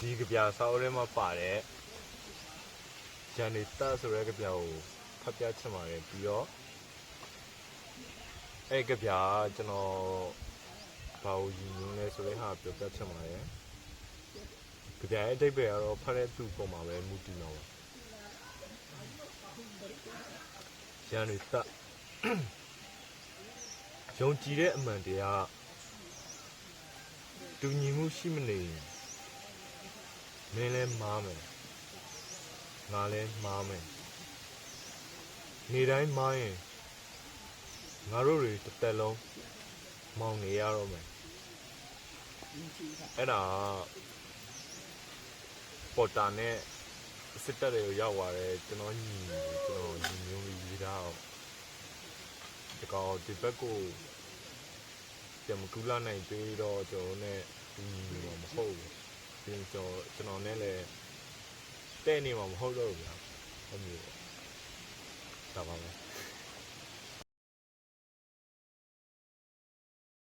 ဒီကဗျာစာအုပ်ထဲမှာပါတဲ့ဂျန်နေတာဆိုတဲ့ကဗျာကိုဖတ်ပြချင်ပါတယ်ပြီးတော့အဲ့ကဗျာကျွန်တော်ဘာလို့ယူနေလဲဆိုတဲ့ဟာပြောပြချင်ပါတယ်ကဗျာရဲ့အဓိပ္ပာယ်ကတော့ဖတ်တဲ့သူပုံမှာပဲမူတည်တော့ပါဂျန်နေတာယုံကြည်တဲ့အမှန်တရားတူညီမှုရှိမနေမင်းလည်းမားမယ်ငါလည်းမားမယ်နေတိုင်းမားရင်ငါတို့တွေတစ်သက်လုံးမောင်နေရတော့မယ်အဲ့ဒါပေါ်တာနဲ့စစ်တပ်တွေကိုရောက်သွားတယ်ကျွန်တော်ညီမျိုးရေးတာဒီကောင်ဒီဘက်ကိုပြန်မကူလာနိုင်သေးတော့ကျွန်တော်နဲ့ညီမျိုးမဟုတ်ဘူးပြီးတော့ကျွန်တော်နဲ့လည်းတဲ့နေမှာမဟုတ်တော့ဘူးဗျာဟုတ်မျိုးဒါပါပဲ